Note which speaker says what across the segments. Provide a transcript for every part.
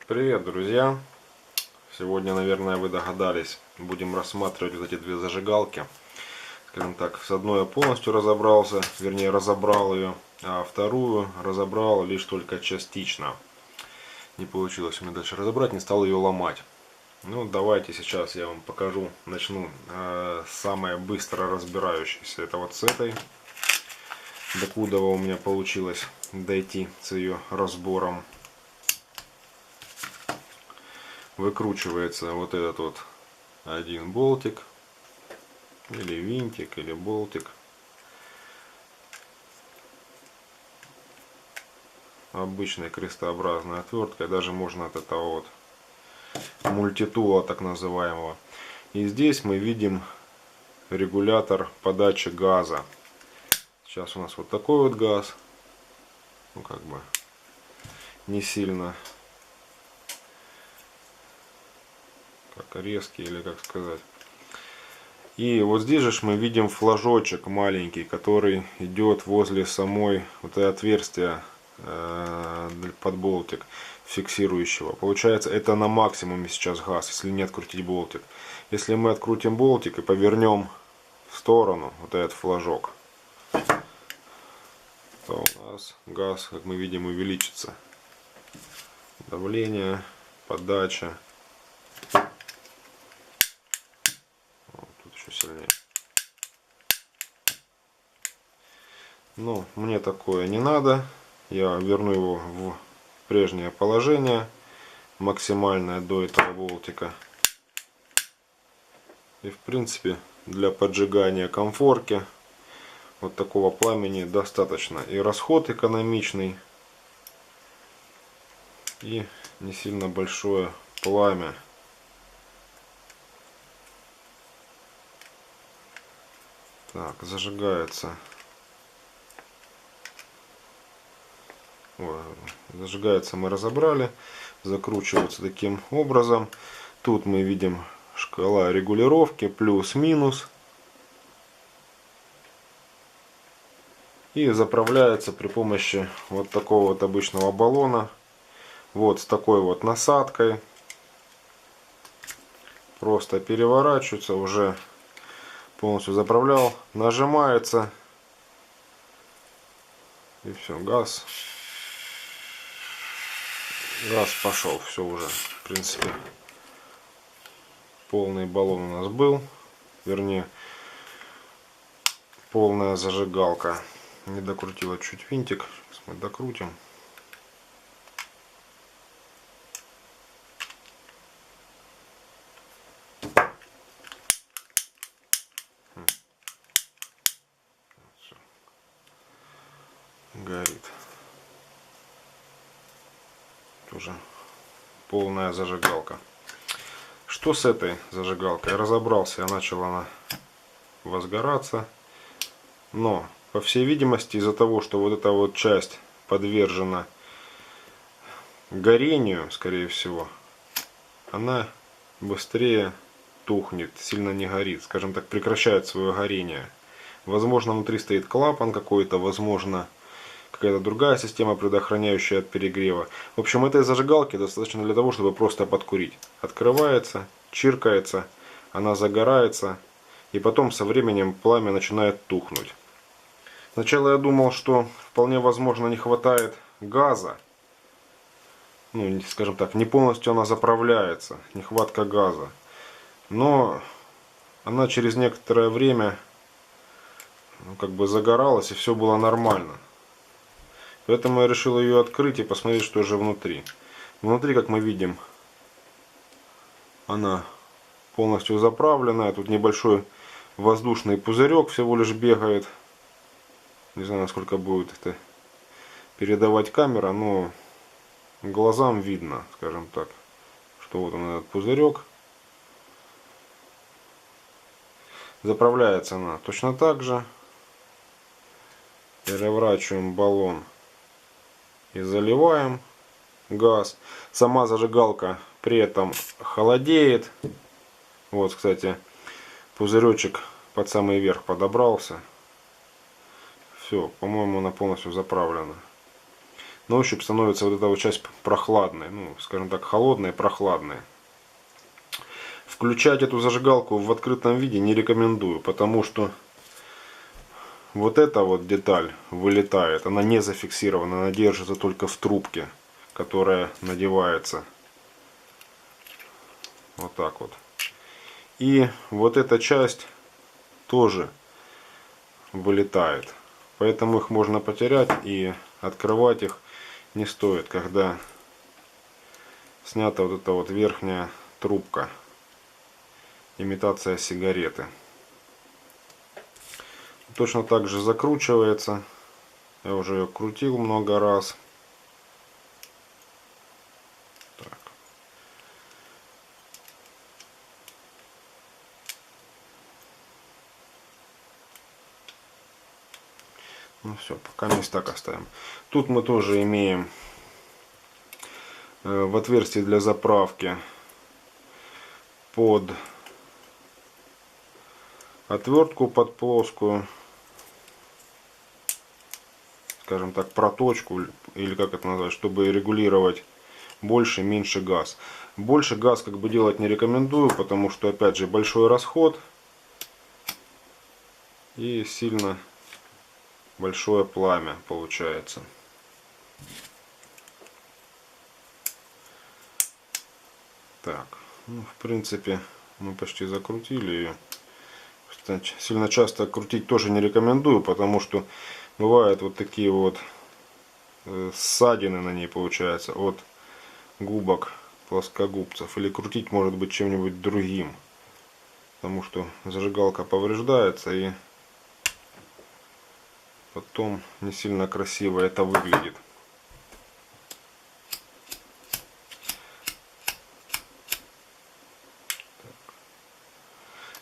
Speaker 1: Привет, друзья! Сегодня, наверное, вы догадались, будем рассматривать вот эти две зажигалки. Скажем так, с одной я полностью разобрался, вернее разобрал ее, а вторую разобрал лишь только частично. Не получилось у меня дальше разобрать, не стал ее ломать. Ну, давайте сейчас я вам покажу, начну самое быстро разбирающееся. Это вот с этой, докуда у меня получилось дойти с ее разбором. Выкручивается вот этот вот один болтик, или винтик, или болтик. Обычная крестообразная отвертка, даже можно от этого вот мультитула так называемого. И здесь мы видим регулятор подачи газа. Сейчас у нас вот такой вот газ, ну как бы не сильно как резкий, или как сказать. И вот здесь же мы видим флажочек маленький, который идет возле самой вот это отверстия под болтик фиксирующего. Получается, это на максимуме сейчас газ, если не открутить болтик. Если мы открутим болтик и повернем в сторону вот этот флажок, то у нас газ, как мы видим, увеличится. Давление, подача. Вот, тут еще сильнее. Но мне такое не надо. Я верну его в прежнее положение, максимальное до этого болтика. И в принципе для поджигания конфорки вот такого пламени достаточно. И расход экономичный, и не сильно большое пламя. Так, зажигается. Зажигается, мы разобрали. Закручивается таким образом. Тут мы видим шкала регулировки, плюс-минус. И заправляется при помощи вот такого вот обычного баллона. Вот с такой вот насадкой. Просто переворачивается, уже полностью заправлял. Нажимается. И все, газ пошел, все уже, в принципе, полный баллон у нас был, вернее, полная зажигалка. Не докрутила чуть винтик, сейчас мы докрутим. Все. Горит. Тоже полная зажигалка. Что с этой зажигалкой? Я разобрался, начала она возгораться. Но, по всей видимости, из-за того, что вот эта вот часть подвержена горению, скорее всего, она быстрее тухнет, сильно не горит, скажем так, прекращает свое горение. Возможно, внутри стоит клапан какой-то, возможно, какая-то другая система, предохраняющая от перегрева. В общем, этой зажигалки достаточно для того, чтобы просто подкурить. Открывается, чиркается, она загорается, и потом со временем пламя начинает тухнуть. Сначала я думал, что вполне возможно не хватает газа. Ну, скажем так, не полностью она заправляется, нехватка газа. Но она через некоторое время как бы загоралась, и все было нормально. Поэтому я решил ее открыть и посмотреть, что же внутри. Внутри, как мы видим, она полностью заправленная. Тут небольшой воздушный пузырек всего лишь бегает. Не знаю, насколько будет это передавать камера, но глазам видно, скажем так, что вот он, этот пузырек. Заправляется она точно так же. Переворачиваем баллон и заливаем газ. Сама зажигалка при этом холодеет. Вот, кстати, пузыречек под самый верх подобрался. Все, по-моему, она полностью заправлена. на ощупь становится вот эта вот часть прохладной, ну, скажем так, холодная, прохладная. Включать эту зажигалку в открытом виде не рекомендую, потому что вот эта вот деталь вылетает, она не зафиксирована, она держится только в трубке, которая надевается вот так вот. И вот эта часть тоже вылетает, поэтому их можно потерять, и открывать их не стоит, когда снята вот эта вот верхняя трубка, имитация сигареты. Точно так же закручивается, я уже ее крутил много раз. Так. Ну все, пока мы так оставим. Тут мы тоже имеем в отверстии для заправки под отвертку, под плоскую, скажем так, проточку, или как это назвать, чтобы регулировать больше, меньше газ. Больше газ как бы делать не рекомендую, потому что опять же большой расход и сильно большое пламя получается. Так, ну, в принципе мы почти закрутили ее. Сильно часто крутить тоже не рекомендую, потому что бывают вот такие вот ссадины на ней получается от губок плоскогубцев. Или крутить может быть чем-нибудь другим, потому что зажигалка повреждается и потом не сильно красиво это выглядит.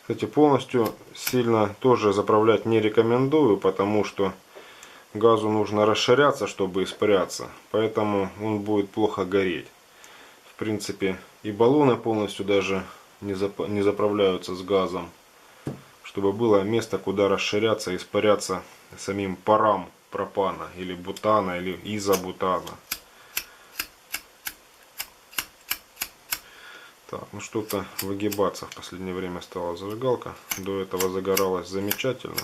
Speaker 1: Кстати, полностью сильно тоже заправлять не рекомендую, потому что газу нужно расширяться, чтобы испаряться, поэтому он будет плохо гореть. В принципе, и баллоны полностью даже не заправляются с газом, чтобы было место, куда расширяться и испаряться самим парам пропана или бутана или изобутана. Так, ну что-то выгибаться в последнее время стала зажигалка. До этого загоралась замечательно.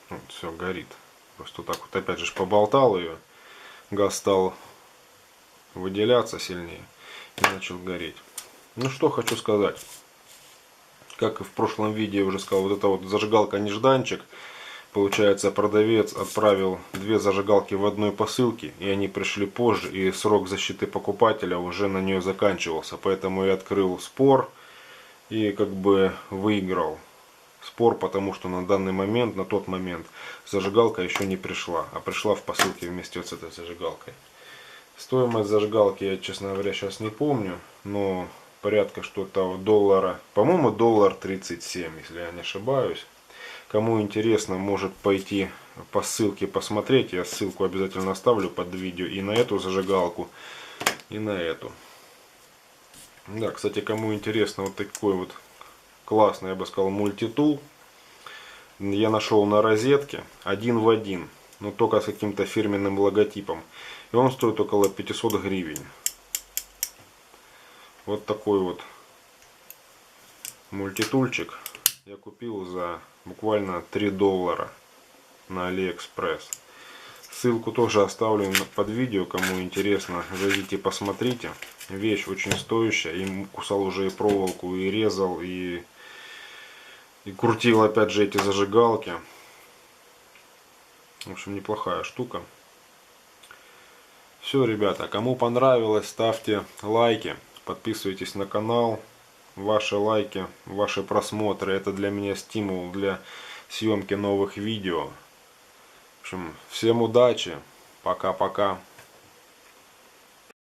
Speaker 1: Вот, все горит. Просто так вот опять же поболтал ее. Газ стал выделяться сильнее и начал гореть. Ну что хочу сказать. Как и в прошлом видео уже сказал, вот эта вот зажигалка нежданчик. Получается, продавец отправил две зажигалки в одной посылке, и они пришли позже, и срок защиты покупателя уже на нее заканчивался. Поэтому я открыл спор и как бы выиграл спор, потому что на данный момент, на тот момент, зажигалка еще не пришла, а пришла в посылке вместе вот с этой зажигалкой. Стоимость зажигалки я, честно говоря, сейчас не помню, но порядка что-то доллара, по-моему, $1.37, если я не ошибаюсь. Кому интересно, может пойти по ссылке посмотреть. Я ссылку обязательно оставлю под видео и на эту зажигалку, и на эту. Да, кстати, кому интересно вот такой вот классный, я бы сказал, мультитул, я нашел на розетке один в один, но только с каким-то фирменным логотипом. И он стоит около 500 гривен. Вот такой вот мультитульчик я купил за буквально $3 на Алиэкспресс. Ссылку тоже оставлю под видео, кому интересно, зайдите посмотрите. Вещь очень стоящая, и кусал уже и проволоку, и резал, и крутил опять же эти зажигалки. В общем, неплохая штука. Все, ребята, кому понравилось, ставьте лайки, подписывайтесь на канал. Ваши лайки, ваши просмотры, это для меня стимул для съемки новых видео. В общем, всем удачи, пока-пока.